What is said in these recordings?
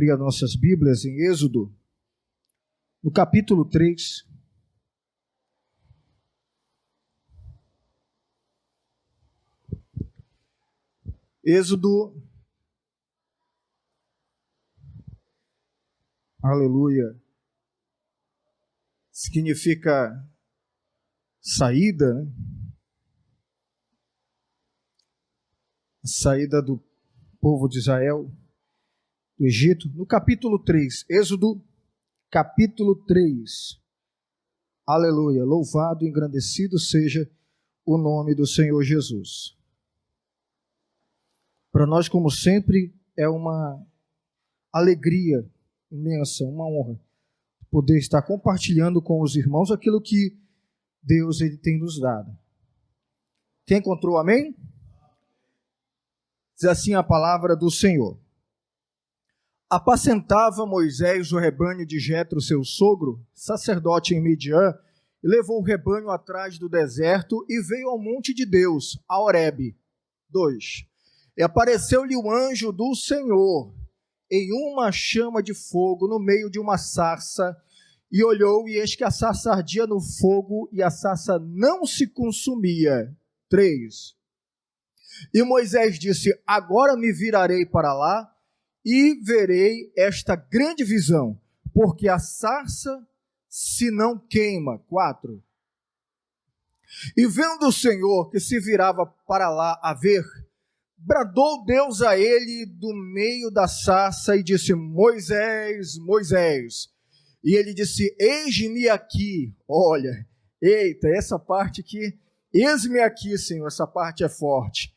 abrir as nossas Bíblias em Êxodo, no capítulo 3. Êxodo, aleluia, significa saída, né? A saída do povo de Israel do Egito. No capítulo 3, Êxodo, capítulo 3, aleluia, louvado e engrandecido seja o nome do Senhor Jesus. Para nós, como sempre, é uma alegria imensa, uma honra, poder estar compartilhando com os irmãos aquilo que Deus ele tem nos dado. Quem encontrou, amém? Diz assim a palavra do Senhor. Apacentava Moisés o rebanho de Jetro, seu sogro, sacerdote em Midian, e levou o rebanho atrás do deserto e veio ao monte de Deus, a Horebe. 2. E apareceu-lhe o anjo do Senhor em uma chama de fogo no meio de uma sarça, e olhou, e eis que a sarça ardia no fogo, e a sarça não se consumia. 3. E Moisés disse: agora me virarei para lá, e verei esta grande visão, porque a sarça se não queima. 4. E vendo o Senhor que se virava para lá a ver, bradou Deus a ele do meio da sarça e disse: Moisés, Moisés. E ele disse: eis-me aqui. Olha, eita, essa parte aqui, eis-me aqui, Senhor, essa parte é forte.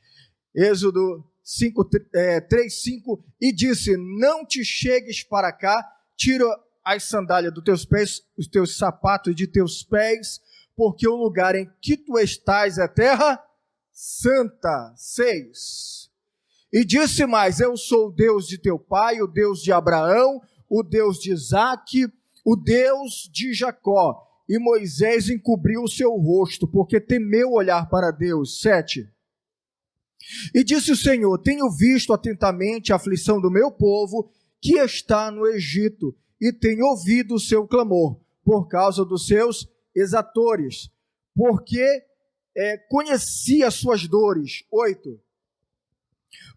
Êxodo 3:5, e disse: não te chegues para cá, tira as sandálias dos teus pés, os teus sapatos de teus pés, porque o lugar em que tu estás é terra santa. 6. E disse mais: eu sou o Deus de teu pai, o Deus de Abraão, o Deus de Isaque, o Deus de Jacó. E Moisés encobriu o seu rosto, porque temeu olhar para Deus. 7. E disse o Senhor: tenho visto atentamente a aflição do meu povo, que está no Egito, e tenho ouvido o seu clamor, por causa dos seus exatores, porque conheci as suas dores. 8.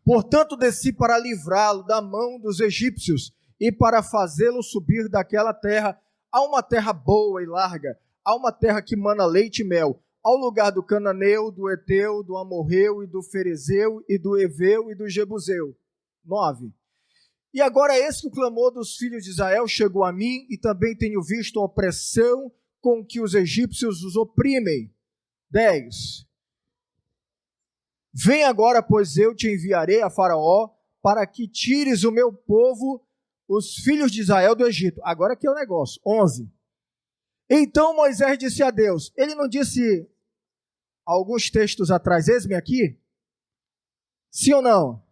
Portanto, desci para livrá-lo da mão dos egípcios e para fazê-lo subir daquela terra a uma terra boa e larga, a uma terra que mana leite e mel, ao lugar do cananeu, do eteu, do amorreu e do ferezeu e do eveu e do jebuseu. 9. E agora eis que o clamor dos filhos de Israel chegou a mim, e também tenho visto a opressão com que os egípcios os oprimem. 10. Vem agora, pois eu te enviarei a Faraó, para que tires o meu povo, os filhos de Israel, do Egito. Agora que é o negócio. 11. Então Moisés disse a Deus, ele não disse alguns textos atrás, eis-me aqui? Sim ou não?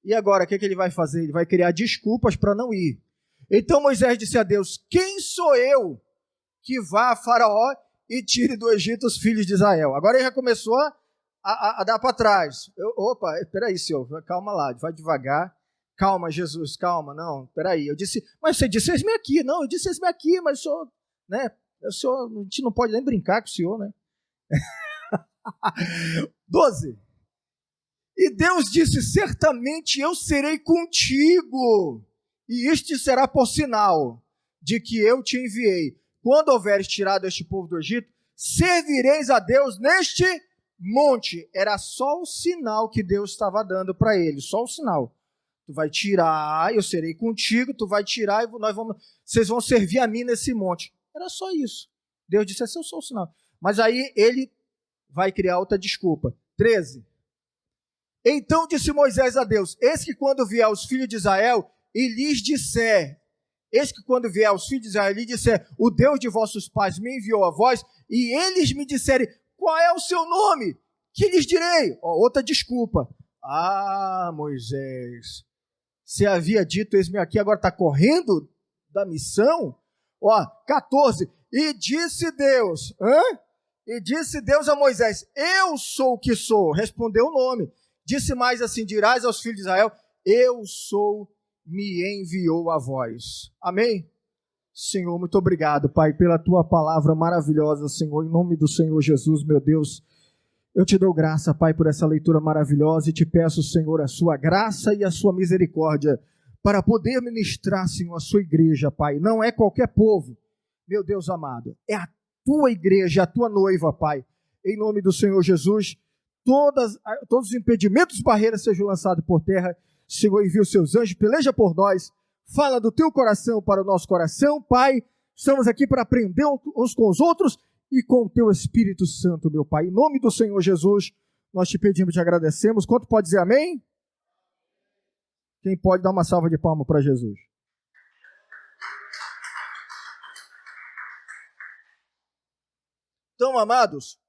E agora, o que ele vai fazer? Ele vai criar desculpas para não ir. Então Moisés disse a Deus: quem sou eu que vá a Faraó e tire do Egito os filhos de Israel? Agora ele já começou a dar para trás. Opa, espera aí, Senhor, calma lá, vai devagar. Calma, Jesus, calma, não, espera aí. Eu disse, mas você disse eis-me aqui. Não, eu disse eis-me aqui, mas o Senhor, né? O Senhor, a gente não pode nem brincar com o Senhor, né? 12. E Deus disse: certamente eu serei contigo, e isto será por sinal de que eu te enviei. Quando houveres tirado este povo do Egito, servireis a Deus neste monte. Era só o sinal que Deus estava dando para ele, só o sinal. Tu vai tirar, eu serei contigo, tu vai tirar e vocês vão servir a mim nesse monte. Era só isso. Deus disse: esse é só o sinal. Mas aí ele vai criar outra desculpa. 13. Então disse Moisés a Deus: eis que quando vier os filhos de Israel e lhes disser, o Deus de vossos pais me enviou a vós, e eles me disserem, qual é o seu nome? Que lhes direi? Outra desculpa. Ah, Moisés, você havia dito, eis-me aqui, agora está correndo da missão? 14. E disse Deus a Moisés: eu sou o que sou. Respondeu o nome. Disse mais assim: dirás aos filhos de Israel: eu sou me enviou a vós. Amém? Senhor, muito obrigado, Pai, pela tua palavra maravilhosa, Senhor, em nome do Senhor Jesus, meu Deus. Eu te dou graça, Pai, por essa leitura maravilhosa e te peço, Senhor, a sua graça e a sua misericórdia para poder ministrar, Senhor, a sua igreja, Pai. Não é qualquer povo, meu Deus amado, é a tua igreja, a tua noiva, Pai. Em nome do Senhor Jesus, todos os impedimentos, barreiras sejam lançados por terra. Senhor, envia os seus anjos, peleja por nós, fala do teu coração para o nosso coração, Pai. Estamos aqui para aprender uns com os outros e com o teu Espírito Santo, meu Pai. Em nome do Senhor Jesus, nós te pedimos e te agradecemos. Quanto pode dizer amém? Quem pode dar uma salva de palmas para Jesus? Então, amados,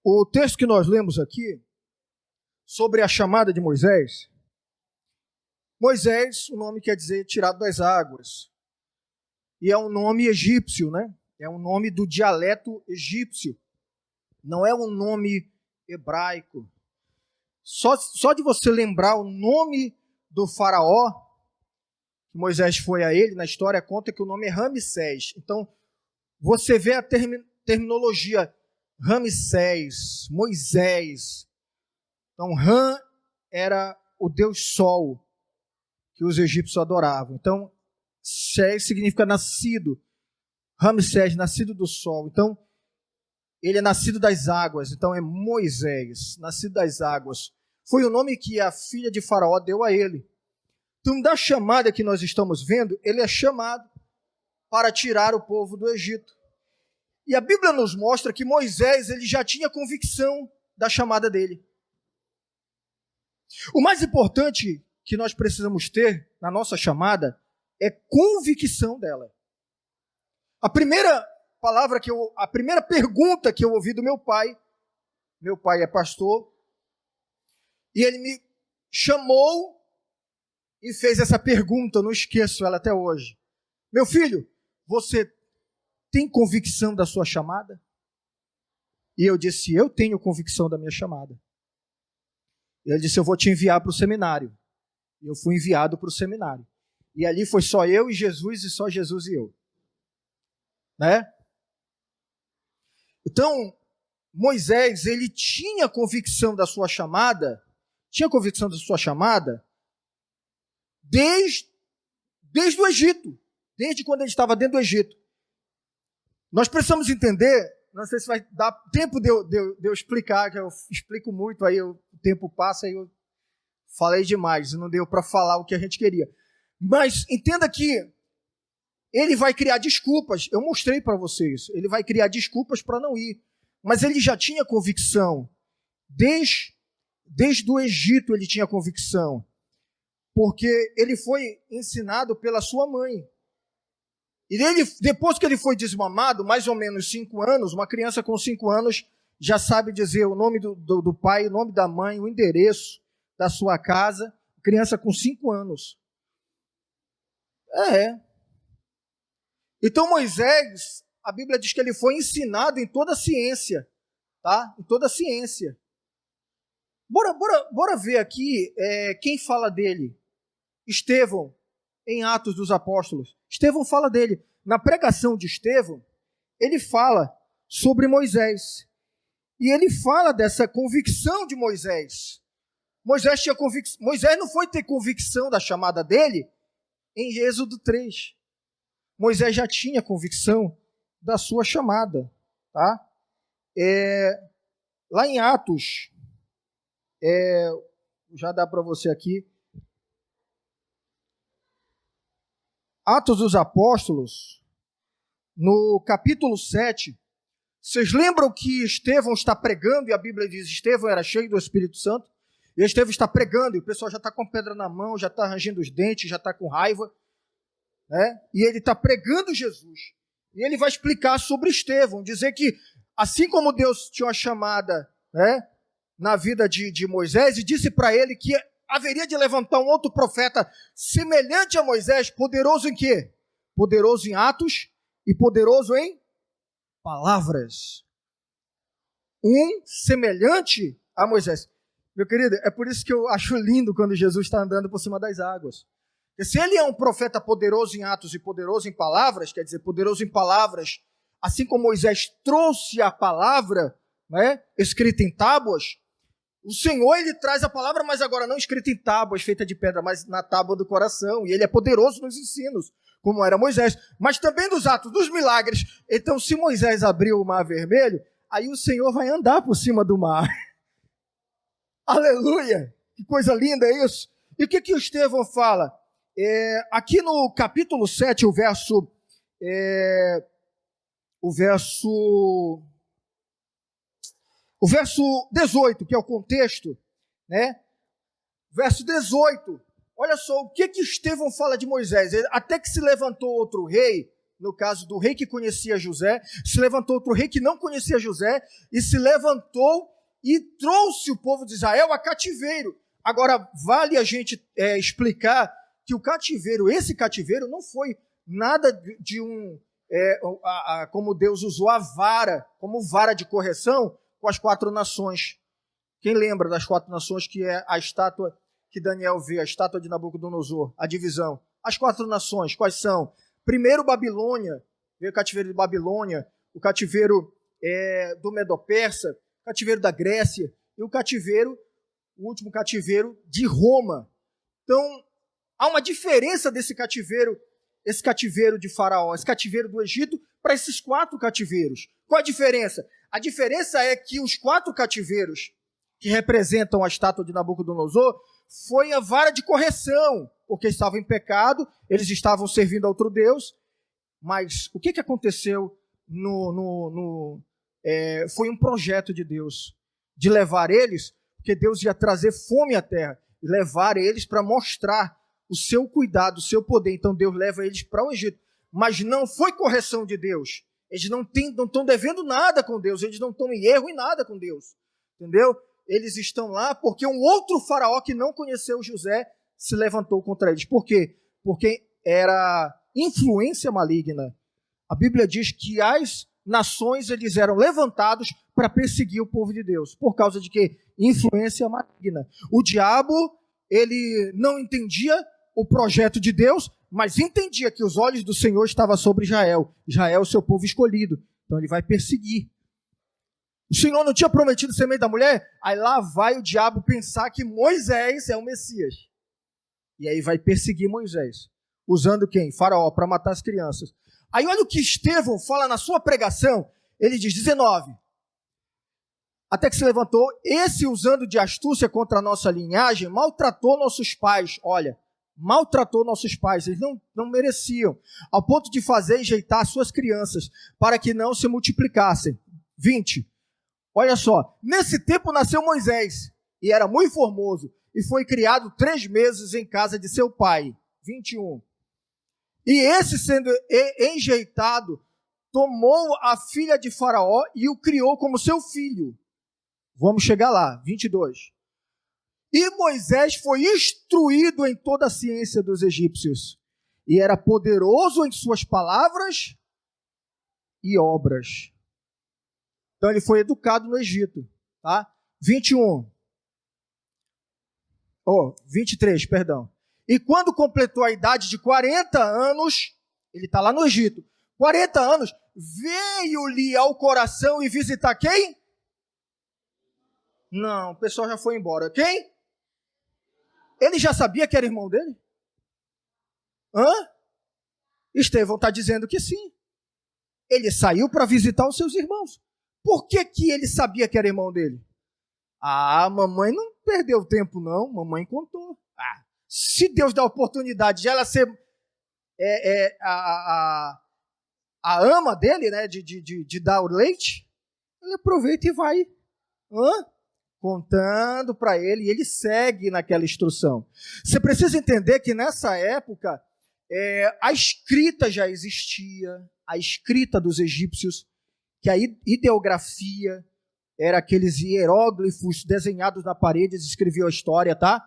o texto que nós lemos aqui, sobre a chamada de Moisés, Moisés, o nome quer dizer tirado das águas, e é um nome egípcio, né? É um nome do dialeto egípcio, não é um nome hebraico. Só de você lembrar o nome do faraó, que Moisés foi a ele, na história conta que o nome é Ramsés. Então, você vê a terminologia Ramsés, Moisés. Então, Ram era o deus sol que os egípcios adoravam. Então, Sés significa nascido. Ramsés, nascido do sol. Então, ele é nascido das águas. Então, é Moisés, nascido das águas. Foi o nome que a filha de Faraó deu a ele. Então, da chamada que nós estamos vendo, ele é chamado para tirar o povo do Egito. E a Bíblia nos mostra que Moisés ele já tinha convicção da chamada dele. O mais importante que nós precisamos ter na nossa chamada é convicção dela. A primeira pergunta que eu ouvi do meu pai é pastor, e ele me chamou e fez essa pergunta, eu não esqueço ela até hoje. Meu filho, você tem convicção da sua chamada? E eu disse, eu tenho convicção da minha chamada. E ele disse, eu vou te enviar para o seminário. E eu fui enviado para o seminário. E ali foi só eu e Jesus, e só Jesus e eu. Né? Então, Moisés, ele tinha convicção da sua chamada, desde o Egito, desde quando ele estava dentro do Egito. Nós precisamos entender, não sei se vai dar tempo de eu explicar, que eu explico muito, aí o tempo passa e eu falei demais, não deu para falar o que a gente queria. Mas entenda que ele vai criar desculpas, eu mostrei para vocês, ele vai criar desculpas para não ir, mas ele já tinha convicção, desde o Egito ele tinha convicção, porque ele foi ensinado pela sua mãe. E depois que ele foi desmamado, mais ou menos 5 anos, uma criança com 5 anos já sabe dizer o nome do pai, o nome da mãe, o endereço da sua casa, criança com 5 anos. Então Moisés, a Bíblia diz que ele foi ensinado em toda a ciência, tá? Em toda a ciência. Bora ver aqui quem fala dele. Estevão, em Atos dos Apóstolos. Estevão fala dele. Na pregação de Estevão, ele fala sobre Moisés. E ele fala dessa convicção de Moisés. Moisés não foi ter convicção da chamada dele em Êxodo 3. Moisés já tinha convicção da sua chamada. Tá? Lá em Atos, já dá para você aqui, Atos dos Apóstolos, no capítulo 7, vocês lembram que Estevão está pregando, e a Bíblia diz, Estevão era cheio do Espírito Santo, e Estevão está pregando, e o pessoal já está com pedra na mão, já está rangindo os dentes, já está com raiva, né? E ele está pregando Jesus. E ele vai explicar sobre Estevão, dizer que, assim como Deus tinha uma chamada, né, na vida de Moisés, e disse para ele que haveria de levantar um outro profeta semelhante a Moisés, poderoso em quê? Poderoso em atos e poderoso em palavras. Um semelhante a Moisés. Meu querido, é por isso que eu acho lindo quando Jesus está andando por cima das águas. Porque se ele é um profeta poderoso em atos e poderoso em palavras, quer dizer, poderoso em palavras, assim como Moisés trouxe a palavra, né, escrita em tábuas, o Senhor, ele traz a palavra, mas agora não escrita em tábuas, feita de pedra, mas na tábua do coração. E ele é poderoso nos ensinos, como era Moisés, mas também nos atos, dos milagres. Então, se Moisés abriu o mar vermelho, aí o Senhor vai andar por cima do mar. Aleluia! Que coisa linda é isso! E o que o Estevão fala? Aqui no capítulo 7, o verso 18, que é o contexto, né? Verso 18, olha só o que Estevão fala de Moisés. Até que se levantou outro rei, no caso do rei que conhecia José, se levantou outro rei que não conhecia José, e se levantou e trouxe o povo de Israel a cativeiro. Agora, vale a gente explicar que o cativeiro, esse cativeiro, não foi nada de como Deus usou a vara, como vara de correção com as 4 nações. Quem lembra das 4 nações, que é a estátua que Daniel vê, a estátua de Nabucodonosor, a divisão? As 4 nações, quais são? Primeiro, Babilônia, veio o cativeiro de Babilônia, o cativeiro do Medo-Persa, o cativeiro da Grécia e o último cativeiro de Roma. Então, há uma diferença desse cativeiro, esse cativeiro de Faraó, esse cativeiro do Egito, para esses 4 cativeiros. Qual a diferença? A diferença é que os 4 cativeiros que representam a estátua de Nabucodonosor foi a vara de correção, porque estavam em pecado, eles estavam servindo a outro Deus, mas o que aconteceu foi um projeto de Deus, de levar eles, porque Deus ia trazer fome à terra, e levar eles para mostrar o seu cuidado, o seu poder. Então Deus leva eles para o Egito, mas não foi correção de Deus. Eles não estão devendo nada com Deus, eles não estão em erro em nada com Deus, entendeu? Eles estão lá porque um outro faraó que não conheceu José se levantou contra eles. Por quê? Porque era influência maligna. A Bíblia diz que as nações eles eram levantados para perseguir o povo de Deus. Por causa de quê? Influência maligna. O diabo, ele não entendia o projeto de Deus, mas entendia que os olhos do Senhor estavam sobre Israel. Israel é o seu povo escolhido. Então ele vai perseguir. O Senhor não tinha prometido semente da mulher? Aí lá vai o diabo pensar que Moisés é o Messias. E aí vai perseguir Moisés. Usando quem? Faraó, para matar as crianças. Aí olha o que Estevão fala na sua pregação. Ele diz, 19. Até que se levantou, esse usando de astúcia contra a nossa linhagem, maltratou nossos pais. Olha, maltratou nossos pais, eles não mereciam, ao ponto de fazer enjeitar suas crianças, para que não se multiplicassem. 20. Olha só, nesse tempo nasceu Moisés, e era muito formoso, e foi criado 3 meses em casa de seu pai. 21. E esse, sendo enjeitado, tomou a filha de Faraó e o criou como seu filho. Vamos chegar lá, 22. E Moisés foi instruído em toda a ciência dos egípcios, e era poderoso em suas palavras e obras. Então ele foi educado no Egito, tá? 23, perdão. E quando completou a idade de 40 anos, ele está lá no Egito, 40 anos, veio-lhe ao coração e visitar quem? Não, o pessoal já foi embora. Quem? Ele já sabia que era irmão dele? Estevão está dizendo que sim. Ele saiu para visitar os seus irmãos. Por que ele sabia que era irmão dele? Mamãe não perdeu tempo, não. Mamãe contou. Se Deus dá a oportunidade de ela ser a ama dele, né, de dar o leite, ele aproveita e vai contando para ele, e ele segue naquela instrução. Você precisa entender que nessa época a escrita já existia, a escrita dos egípcios, que a ideografia era aqueles hieróglifos desenhados na parede, eles escreviam a história, tá?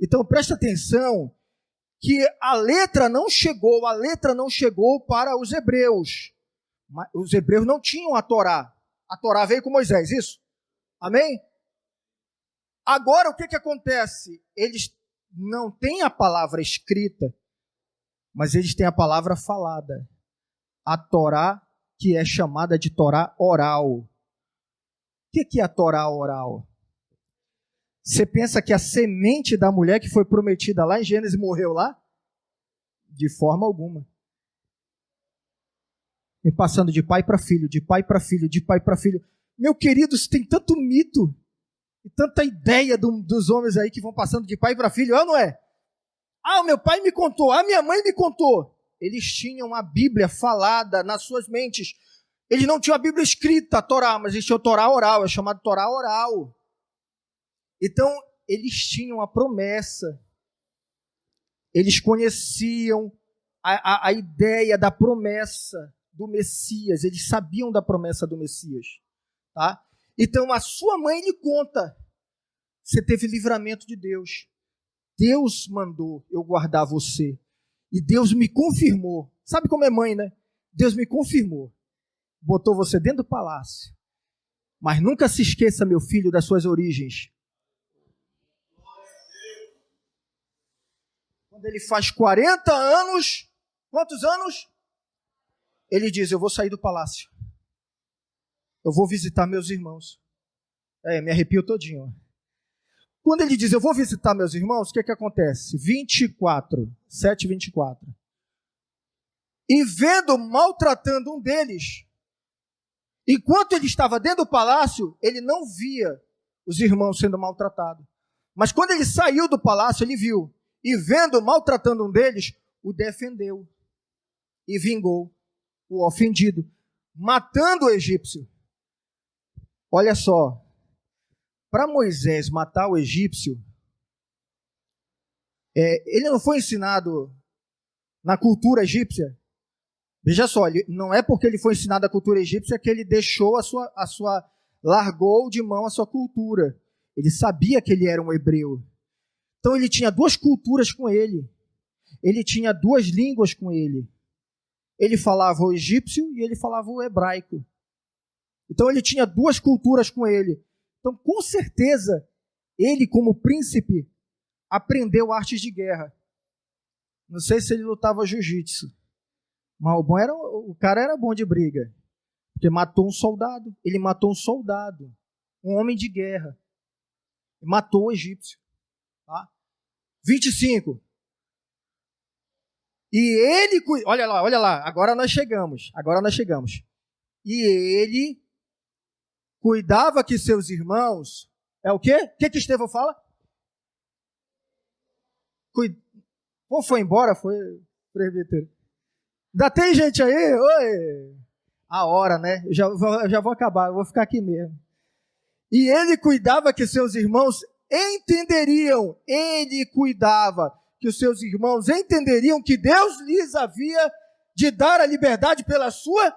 Então presta atenção que a letra não chegou para os hebreus. Os hebreus não tinham a Torá. A Torá veio com Moisés, isso? Amém? Agora, o que acontece? Eles não têm a palavra escrita, mas eles têm a palavra falada. A Torá, que é chamada de Torá oral. O que é a Torá oral? Você pensa que a semente da mulher que foi prometida lá em Gênesis morreu lá? De forma alguma. E passando de pai para filho, de pai para filho, de pai para filho. Meu querido, tem tanto mito e tanta ideia dos homens aí que vão passando de pai para filho, não é? O meu pai me contou, a minha mãe me contou. Eles tinham a Bíblia falada nas suas mentes. Eles não tinham a Bíblia escrita, a Torá, mas eles tinham a Torá oral, é chamado Torá oral. Então, eles tinham a promessa. Eles conheciam a ideia da promessa do Messias. Eles sabiam da promessa do Messias. Tá? Então, a sua mãe lhe conta. Você teve livramento de Deus. Deus mandou eu guardar você. E Deus me confirmou. Sabe como é mãe, né? Deus me confirmou. Botou você dentro do palácio. Mas nunca se esqueça, meu filho, das suas origens. Quando ele faz 40 anos, quantos anos? Ele diz, eu vou sair do palácio. Eu vou visitar meus irmãos. Me arrepio todinho. Quando ele diz, eu vou visitar meus irmãos, o que acontece? 7:24. E vendo maltratando um deles, enquanto ele estava dentro do palácio, ele não via os irmãos sendo maltratados. Mas quando ele saiu do palácio, ele viu. E vendo maltratando um deles, o defendeu. E vingou o ofendido, matando o egípcio. Olha só. Para Moisés matar o egípcio, ele não foi ensinado na cultura egípcia. Veja só, não é porque ele foi ensinado a cultura egípcia que ele deixou largou de mão a sua cultura. Ele sabia que ele era um hebreu. Então ele tinha duas culturas com ele. Ele tinha duas línguas com ele. Ele falava o egípcio e ele falava o hebraico. Então ele tinha duas culturas com ele. Então, com certeza, ele, como príncipe, aprendeu artes de guerra. Não sei se ele lutava jiu-jitsu, mas o cara era bom de briga, porque matou um soldado. Ele matou um soldado, um homem de guerra. Matou o egípcio. Tá? 25. E ele, olha lá, agora nós chegamos. E ele cuidava que seus irmãos... É o quê? O que Estevão fala? Ou foi embora? Foi, presbítero? Ainda tem gente aí? Oi! A hora, né? Eu já vou acabar, eu vou ficar aqui mesmo. E ele cuidava que seus irmãos entenderiam. Ele cuidava que os seus irmãos entenderiam que Deus lhes havia de dar a liberdade pela sua...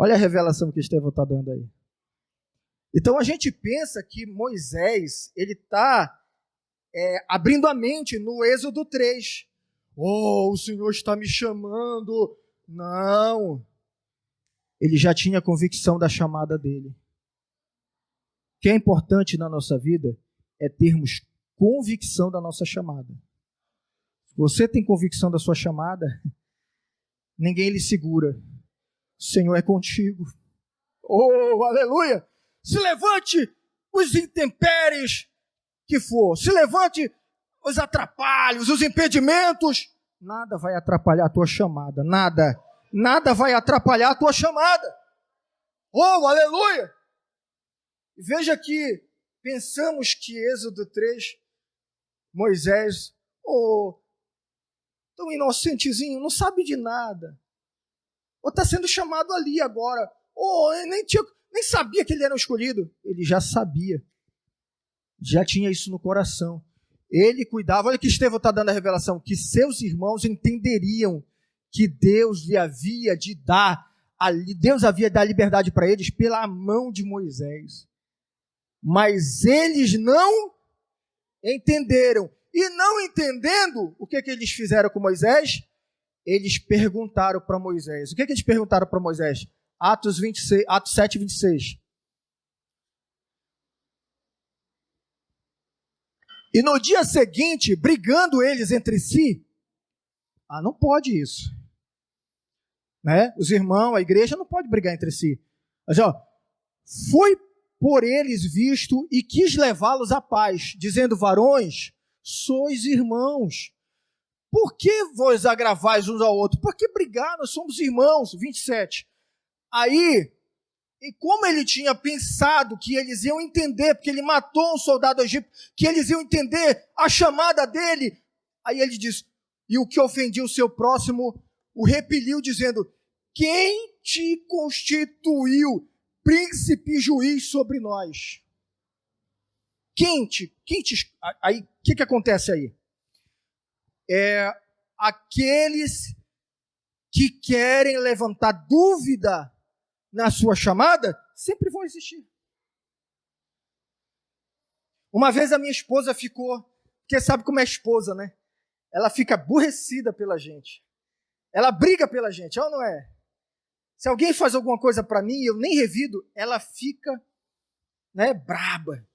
Olha a revelação que Estevão está dando aí. Então a gente pensa que Moisés, ele está abrindo a mente no Êxodo 3. O Senhor está me chamando. Não. Ele já tinha convicção da chamada dele. O que é importante na nossa vida é termos convicção da nossa chamada. Se você tem convicção da sua chamada, ninguém lhe segura. O Senhor é contigo. Oh, aleluia! Se levante os intempéries que for. Se levante os atrapalhos, os impedimentos. Nada vai atrapalhar a tua chamada. Nada. Nada vai atrapalhar a tua chamada. Oh, aleluia! E veja que pensamos que Êxodo 3, Moisés, tão inocentezinho, não sabe de nada. Ou está sendo chamado ali agora. Nem sabia que ele era o escolhido. Ele já sabia. Já tinha isso no coração. Ele cuidava. Olha que Estevão está dando a revelação. Que seus irmãos entenderiam que Deus lhe havia de dar. Deus havia de dar liberdade para eles pela mão de Moisés. Mas eles não entenderam. E não entendendo, o que eles fizeram com Moisés? Eles perguntaram para Moisés. O que eles perguntaram para Moisés? Atos 7, 26. E no dia seguinte, brigando eles entre si, não pode isso. Né? Os irmãos, a igreja não pode brigar entre si. Mas, foi por eles visto e quis levá-los à paz, dizendo: varões, sois irmãos. Por que vos agravais uns ao outro? Por que brigar? Nós somos irmãos. 27. Aí, e como ele tinha pensado que eles iam entender, porque ele matou um soldado egípcio, que eles iam entender a chamada dele, aí ele diz: e o que ofendia o seu próximo o repeliu, dizendo: quem te constituiu príncipe e juiz sobre nós? Aí, o que acontece aí? Aqueles que querem levantar dúvida na sua chamada, sempre vão existir. Uma vez a minha esposa ficou, porque sabe como é esposa, né? Ela fica aborrecida pela gente. Ela briga pela gente, ou não é? Se alguém faz alguma coisa para mim e eu nem revido, ela fica, braba.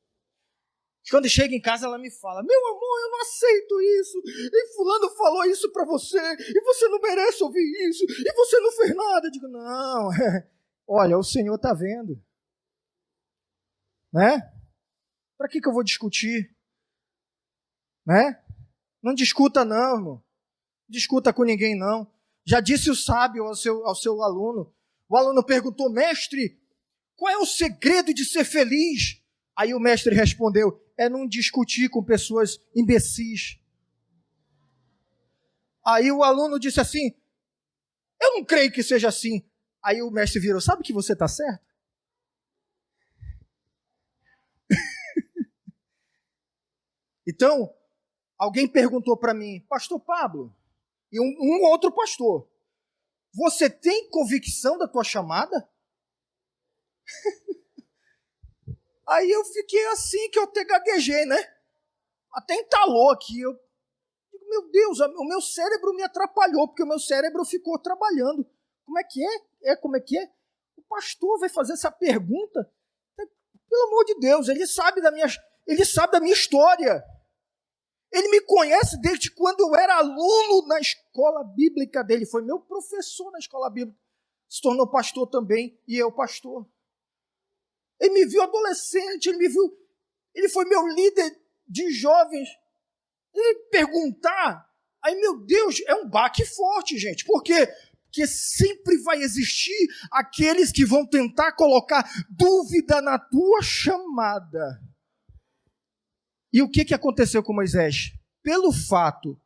Quando chega em casa, ela me fala: meu amor, eu não aceito isso, e fulano falou isso para você, e você não merece ouvir isso, e você não fez nada. Eu digo: não, olha, o Senhor está vendo. Né? Para que eu vou discutir? Né? Não discuta não, irmão. Não discuta com ninguém não. Já disse o sábio ao seu aluno. O aluno perguntou: mestre, qual é o segredo de ser feliz? Aí o mestre respondeu: é não discutir com pessoas imbecis. Aí o aluno disse assim: eu não creio que seja assim. Aí o mestre virou: sabe que você está certo? Então, alguém perguntou para mim: pastor Pablo, e um outro pastor, você tem convicção da tua chamada? Aí eu fiquei assim, que eu até gaguejei, né? Até entalou aqui. Eu digo: meu Deus, o meu cérebro me atrapalhou, porque o meu cérebro ficou trabalhando. Como é que é? Como é que é? O pastor vai fazer essa pergunta? Pelo amor de Deus, ele sabe da minha história. Ele me conhece desde quando eu era aluno na escola bíblica dele. Foi meu professor na escola bíblica. Se tornou pastor também, e eu pastor. Ele me viu adolescente, ele foi meu líder de jovens. Ele perguntar, aí, meu Deus, é um baque forte, gente. Por quê? Porque sempre vai existir aqueles que vão tentar colocar dúvida na tua chamada. E o que aconteceu com Moisés? Pelo fato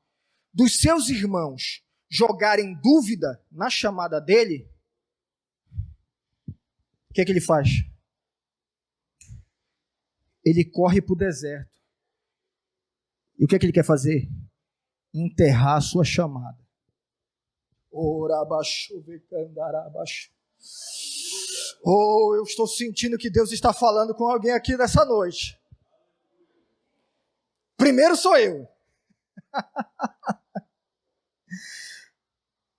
dos seus irmãos jogarem dúvida na chamada dele, o que ele faz? Ele corre para o deserto. E o que ele quer fazer? Enterrar a sua chamada. Oh, eu estou sentindo que Deus está falando com alguém aqui nessa noite. Primeiro sou eu.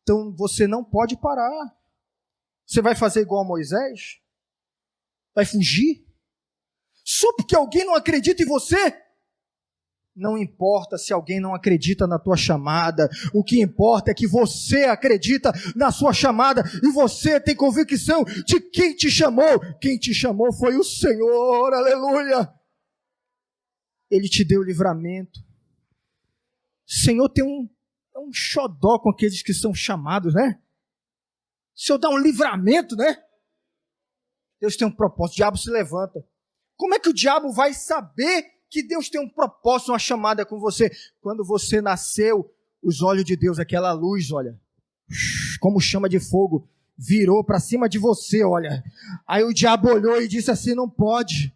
Então você não pode parar. Você vai fazer igual a Moisés? Vai fugir? Só porque alguém não acredita em você? Não importa se alguém não acredita na tua chamada. O que importa é que você acredita na sua chamada e você tem convicção de quem te chamou. Quem te chamou foi o Senhor. Aleluia! Ele te deu livramento. O Senhor tem um xodó com aqueles que são chamados, né? O Senhor dá um livramento, né? Deus tem um propósito. O diabo se levanta. Como é que o diabo vai saber que Deus tem um propósito, uma chamada com você? Quando você nasceu, os olhos de Deus, aquela luz, olha, como chama de fogo, virou para cima de você, olha. Aí o diabo olhou e disse assim: não pode.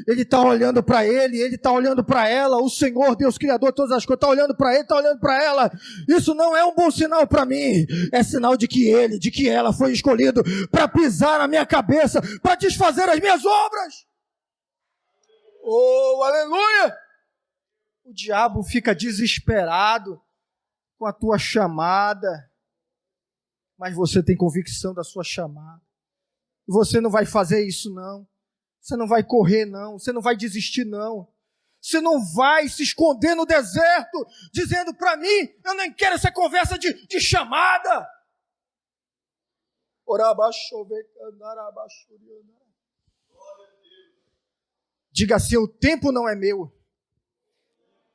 Ele está olhando para ele está olhando para ela. O Senhor, Deus Criador de todas as coisas, está olhando para ele, está olhando para ela. Isso não é um bom sinal para mim. É sinal de que ela foi escolhido para pisar na minha cabeça, para desfazer as minhas obras. Oh, aleluia! O diabo fica desesperado com a tua chamada, mas você tem convicção da sua chamada. Você não vai fazer isso não. Você não vai correr não. Você não vai desistir não. Você não vai se esconder no deserto, dizendo para mim, eu nem quero essa conversa de chamada. Diga assim, o tempo não é meu.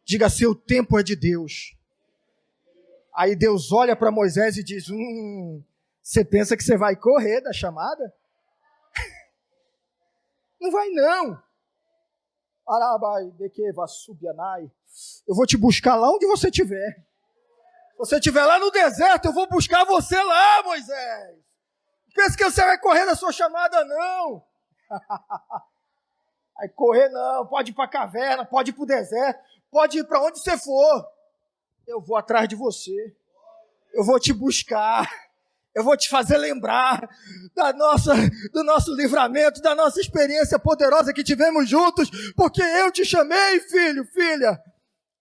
Diga assim, o tempo é de Deus. Aí Deus olha para Moisés e diz, você pensa que você vai correr da chamada? Não vai não. Eu vou te buscar lá onde você estiver. Se você estiver lá no deserto, eu vou buscar você lá, Moisés. Pensa que você vai correr da sua chamada, não. Vai correr não, pode ir para a caverna, pode ir para o deserto, pode ir para onde você for. Eu vou atrás de você. Eu vou te buscar. Eu vou te fazer lembrar do nosso livramento, da nossa experiência poderosa que tivemos juntos, porque eu te chamei, filho, filha.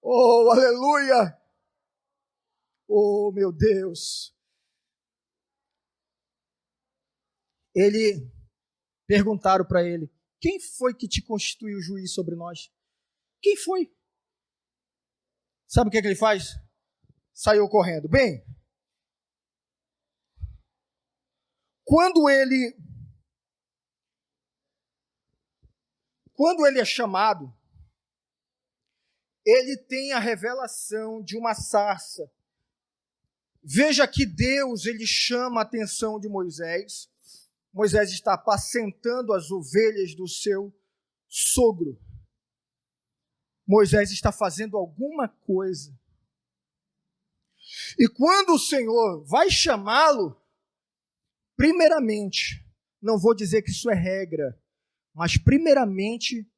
Oh, aleluia. Oh, meu Deus. Perguntaram para ele, quem foi que te constituiu juiz sobre nós? Quem foi? Sabe o que ele faz? Saiu correndo. Bem, quando ele é chamado, ele tem a revelação de uma sarça. Veja que Deus, ele chama a atenção de Moisés. Moisés está apacentando as ovelhas do seu sogro. Moisés está fazendo alguma coisa. E quando o Senhor vai chamá-lo, primeiramente, não vou dizer que isso é regra, mas primeiramente,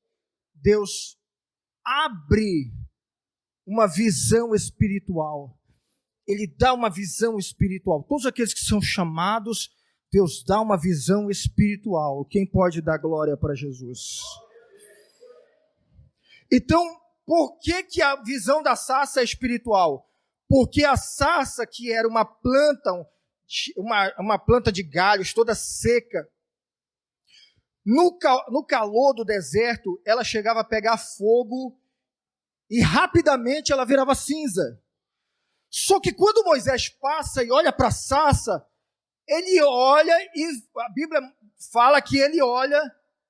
Deus abre uma visão espiritual. Ele dá uma visão espiritual. Todos aqueles que são chamados, Deus dá uma visão espiritual. Quem pode dar glória para Jesus? Então, por que a visão da sarça é espiritual? Porque a sarça, que era uma planta, uma planta de galhos toda seca, no calor do deserto, ela chegava a pegar fogo e rapidamente ela virava cinza. Só que quando Moisés passa e olha para a sarça, ele olha e a Bíblia fala que ele olha,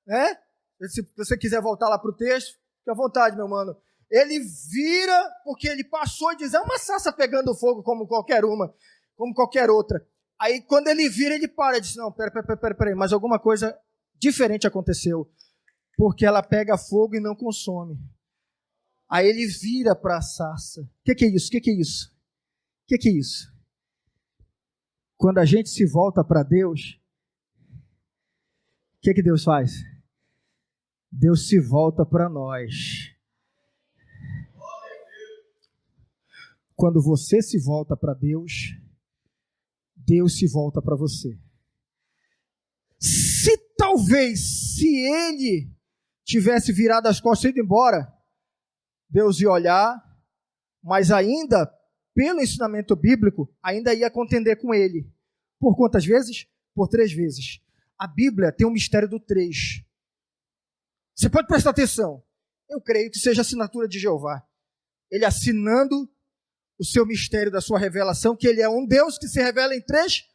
né? Se você quiser voltar lá para o texto, fique à vontade, meu mano. Ele vira, porque ele passou e diz, é uma sarça pegando fogo como qualquer uma, como qualquer outra. Aí quando ele vira, ele para e diz, não, peraí, mas alguma coisa diferente aconteceu, porque ela pega fogo e não consome. Aí ele vira para a sarça. O que é isso? O que é isso? O que é isso? Quando a gente se volta para Deus, o que Deus faz? Deus se volta para nós. Quando você se volta para Deus, Deus se volta para você. Se ele tivesse virado as costas e ido embora, Deus ia olhar, mas ainda, pelo ensinamento bíblico, ainda ia contender com ele. Por quantas vezes? Por 3 vezes. A Bíblia tem um mistério do 3. Você pode prestar atenção. Eu creio que seja a assinatura de Jeová. Ele assinando o seu mistério da sua revelação, que ele é um Deus que se revela em 3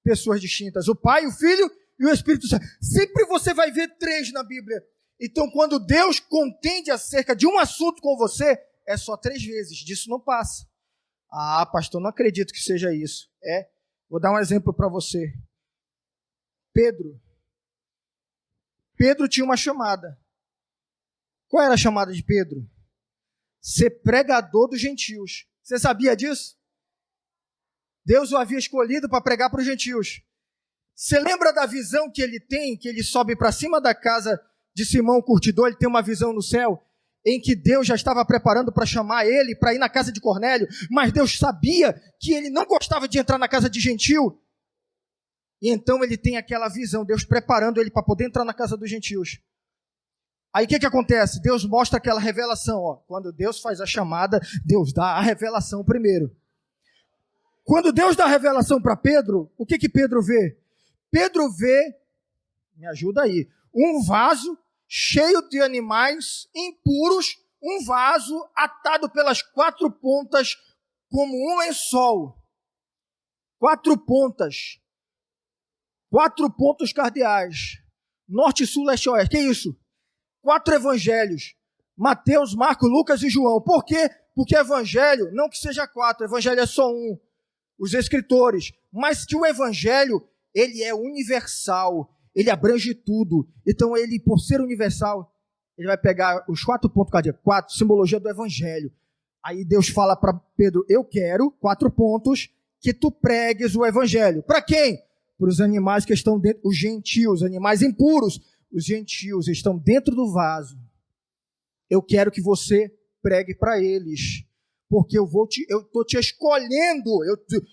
pessoas distintas. O Pai, o Filho e o Espírito Santo. Sempre você vai ver 3 na Bíblia. Então, quando Deus contende acerca de um assunto com você, é só 3 vezes. Disso não passa. Ah, pastor, não acredito que seja isso. Vou dar um exemplo para você. Pedro tinha uma chamada. Qual era a chamada de Pedro? Ser pregador dos gentios. Você sabia disso? Deus o havia escolhido para pregar para os gentios. Você lembra da visão que ele tem, que ele sobe para cima da casa de Simão o curtidor, ele tem uma visão no céu, em que Deus já estava preparando para chamar ele, para ir na casa de Cornélio, mas Deus sabia que ele não gostava de entrar na casa de gentio, e então ele tem aquela visão, Deus preparando ele para poder entrar na casa dos gentios. Aí o que acontece? Deus mostra aquela revelação, ó. Quando Deus faz a chamada, Deus dá a revelação primeiro. Quando Deus dá a revelação para Pedro, o que Pedro vê? Pedro vê, me ajuda aí, um vaso cheio de animais impuros um vaso atado pelas 4 pontas como um lençol. 4 pontas. 4 pontos cardeais. Norte, sul, leste e oeste. Que isso? 4 evangelhos. Mateus, Marcos, Lucas e João. Por quê? Porque evangelho, não que seja 4, evangelho é só um. Os escritores. Mas que o evangelho, ele é universal. Ele abrange tudo. Então ele, por ser universal, ele vai pegar os 4 pontos cardíacos. 4, simbologia do evangelho. Aí Deus fala para Pedro, eu quero 4 pontos que tu pregues o evangelho. Para quem? Para os animais que estão dentro, os gentios, animais impuros. Os gentios estão dentro do vaso. Eu quero que você pregue para eles. Porque eu estou te escolhendo.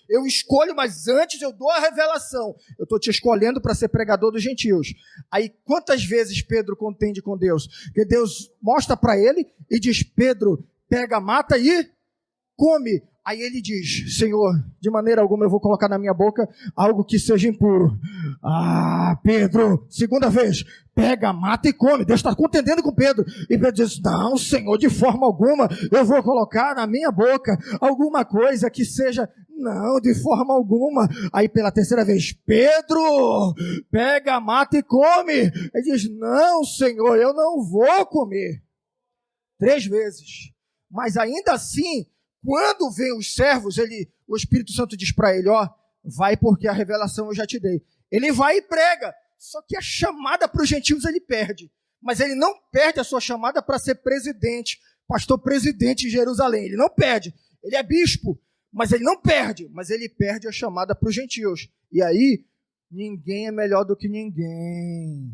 Eu escolho, mas antes eu dou a revelação. Eu estou te escolhendo para ser pregador dos gentios. Aí, quantas vezes Pedro contende com Deus? Que Deus mostra para ele e diz, Pedro, pega, mata e come. Aí ele diz, Senhor, de maneira alguma eu vou colocar na minha boca algo que seja impuro. Ah, Pedro, segunda vez, pega, mata e come. Deus está contendendo com Pedro. E Pedro diz, não, Senhor, de forma alguma eu vou colocar na minha boca alguma coisa que seja... Não, de forma alguma. Aí pela terceira vez, Pedro, pega, mata e come. Ele diz, não, Senhor, eu não vou comer. 3 vezes. Mas ainda assim... Quando vem os servos, o Espírito Santo diz para ele, ó, vai porque a revelação eu já te dei. Ele vai e prega, só que a chamada para os gentios ele perde. Mas ele não perde a sua chamada para ser presidente, pastor presidente de Jerusalém. Ele não perde, ele é bispo, mas ele não perde. Mas ele perde a chamada para os gentios. E aí, ninguém é melhor do que ninguém.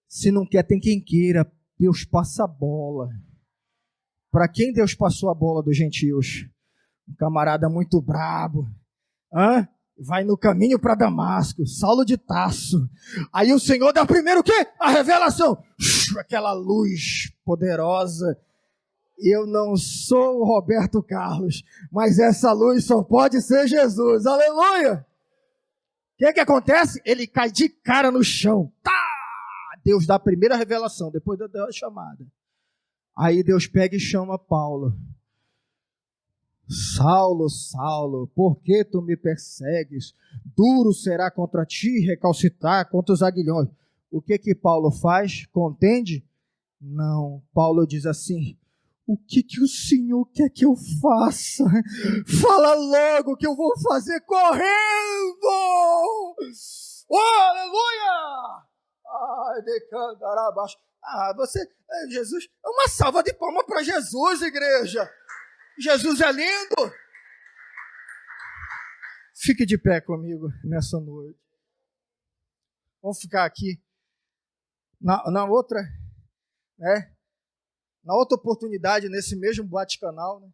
Se não quer, tem quem queira. Deus passa a bola. Para quem Deus passou a bola dos gentios? Um camarada muito brabo. Vai no caminho para Damasco, Saulo de Tarso. Aí o Senhor dá primeiro o quê? A revelação. Aquela luz poderosa. Eu não sou o Roberto Carlos, mas essa luz só pode ser Jesus. Aleluia! O que acontece? Ele cai de cara no chão. Tá! Deus dá a primeira revelação, depois dá a chamada. Aí Deus pega e chama Paulo. Saulo, Saulo, por que tu me persegues? Duro será contra ti recalcitrar contra os aguilhões. O que Paulo faz? Contende? Não. Paulo diz assim, o que o Senhor quer que eu faça? Fala logo que eu vou fazer correndo! Oh, aleluia! Ai, decantará abaixo. Jesus, é uma salva de palmas para Jesus, igreja. Jesus é lindo. Fique de pé comigo nessa noite. Vamos ficar aqui. Na outra, né? Na outra oportunidade, nesse mesmo bate-canal, né?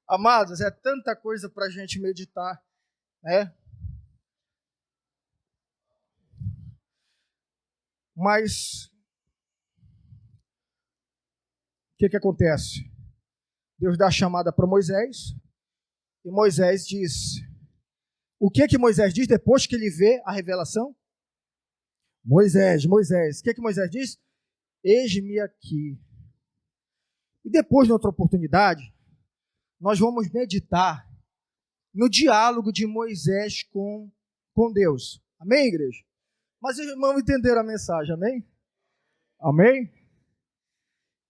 Amados, é tanta coisa para a gente meditar, né? Mas o que acontece? Deus dá a chamada para Moisés e Moisés diz... O que Moisés diz depois que ele vê a revelação? Moisés, o que Moisés diz? Eis-me aqui. E depois, na outra oportunidade, nós vamos meditar no diálogo de Moisés com Deus. Amém, igreja? Mas os irmãos entenderam a mensagem, amém? Amém?